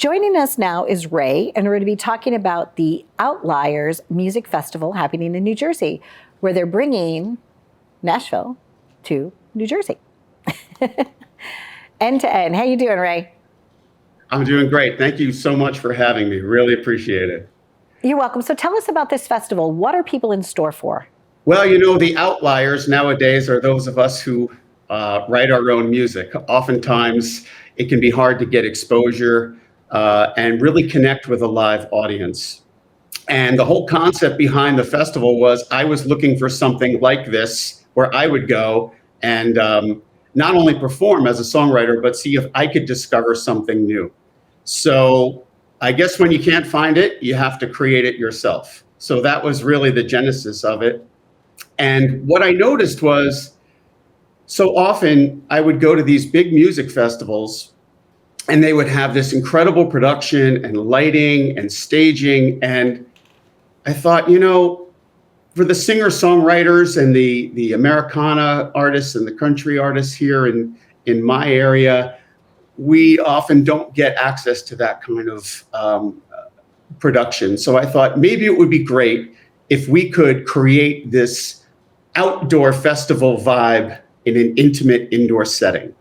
Joining us now is Ray, and we're going to be talking about the Outliers Music Festival happening in New Jersey, where they're bringing Nashville to New Jersey. End to end. How you doing, Ray? I'm doing great. Thank you so much for having me. Really appreciate it. You're welcome. So tell us about this festival. What are people in store for? Well, the outliers nowadays are those of us who write our own music. Oftentimes, it can be hard to get exposure and really connect with a live audience. And the whole concept behind the festival was I was looking for something like this where I would go and not only perform as a songwriter, but see if I could discover something new. So I guess when you can't find it, you have to create it yourself. So that was really the genesis of it. And what I noticed was so often I would go to these big music festivals and they would have this incredible production and lighting and staging. And I thought, for the singer-songwriters and the Americana artists and the country artists here in my area, we often don't get access to that kind of production. So I thought maybe it would be great if we could create this outdoor festival vibe in an intimate indoor setting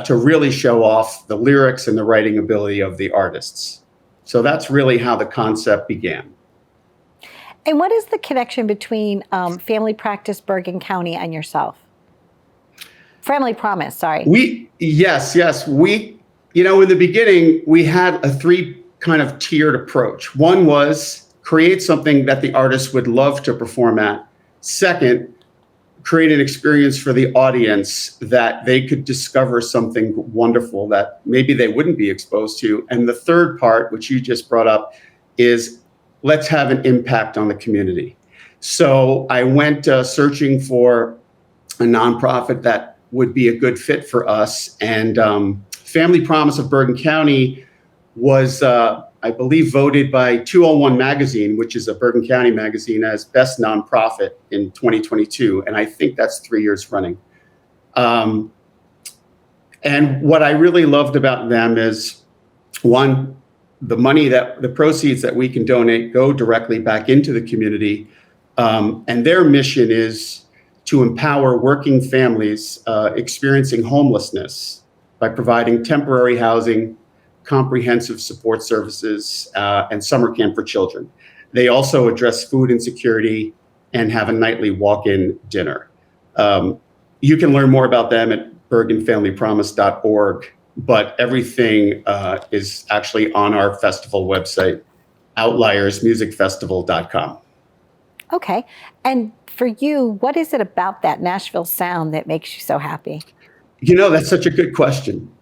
to really show off the lyrics and the writing ability of the artists. So that's really how the concept began. And what is the connection between Family Practice Bergen County and yourself? Family Promise, sorry. Yes. We, in the beginning, we had a three kind of tiered approach. One was create something that the artist would love to perform at. Second, create an experience for the audience that they could discover something wonderful that maybe they wouldn't be exposed to. And the third part, which you just brought up, is let's have an impact on the community. So I went searching for a nonprofit that would be a good fit for us. And Family Promise of Bergen County was, I believe, voted by 201 Magazine, which is a Bergen County magazine, as best nonprofit in 2022. And I think that's 3 years running. And what I really loved about them is, one, the proceeds that we can donate go directly back into the community. And their mission is to empower working families experiencing homelessness by providing temporary housing, comprehensive support services, and summer camp for children. They also address food insecurity and have a nightly walk-in dinner. You can learn more about them at bergenfamilypromise.org, but everything is actually on our festival website, outliersmusicfestival.com. Okay. And for you, what is it about that Nashville sound that makes you so happy? That's such a good question.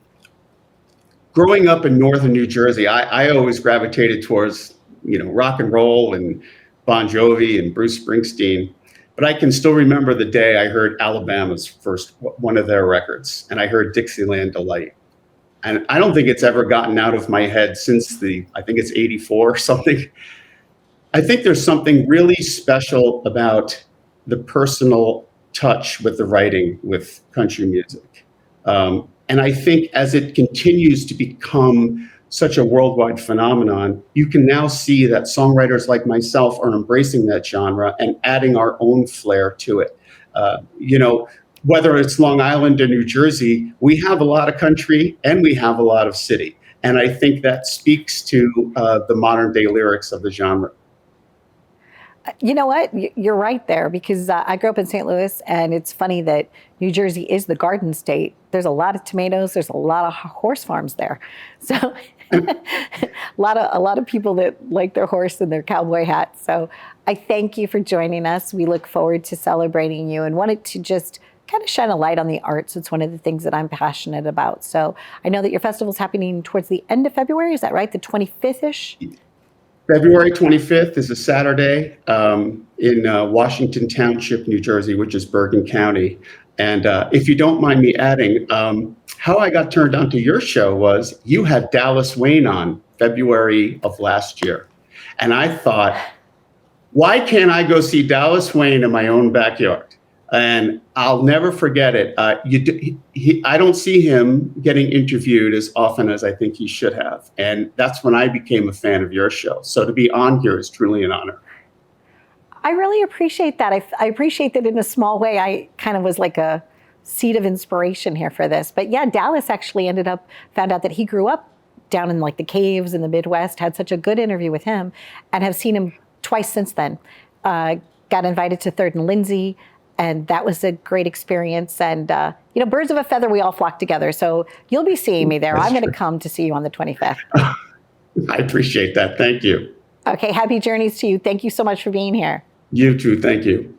Growing up in northern New Jersey, I always gravitated towards, rock and roll and Bon Jovi and Bruce Springsteen. But I can still remember the day I heard Alabama's first, one of their records, and I heard Dixieland Delight. And I don't think it's ever gotten out of my head since I think it's 84 or something. I think there's something really special about the personal touch with the writing with country music. And I think as it continues to become such a worldwide phenomenon, you can now see that songwriters like myself are embracing that genre and adding our own flair to it. Whether it's Long Island or New Jersey, we have a lot of country and we have a lot of city. And I think that speaks to the modern day lyrics of the genre. You know what? You're right there, because I grew up in St. Louis, and it's funny that New Jersey is the Garden State. There's a lot of tomatoes. There's a lot of horse farms there. So a lot of people that like their horse and their cowboy hat. So I thank you for joining us. We look forward to celebrating you and wanted to just kind of shine a light on the arts. It's one of the things that I'm passionate about. So I know that your festival's happening towards the end of February. Is that right? The 25th-ish? February 25th is a Saturday in Washington Township, New Jersey, which is Bergen County. And if you don't mind me adding, how I got turned on to your show was you had Dallas Wayne on February of last year. And I thought, why can't I go see Dallas Wayne in my own backyard? And I'll never forget it. I don't see him getting interviewed as often as I think he should have. And that's when I became a fan of your show. So to be on here is truly an honor. I really appreciate that. I appreciate that in a small way. I kind of was like a seed of inspiration here for this. But yeah, Dallas actually found out that he grew up down in like the caves in the Midwest, had such a good interview with him, and have seen him twice since then. Got invited to Third and Lindsay, and that was a great experience. And, birds of a feather, we all flock together. So you'll be seeing me there. That's I'm going to true. come to see you on the 25th. I appreciate that. Thank you. Okay, happy journeys to you. Thank you so much for being here. You too. Thank you.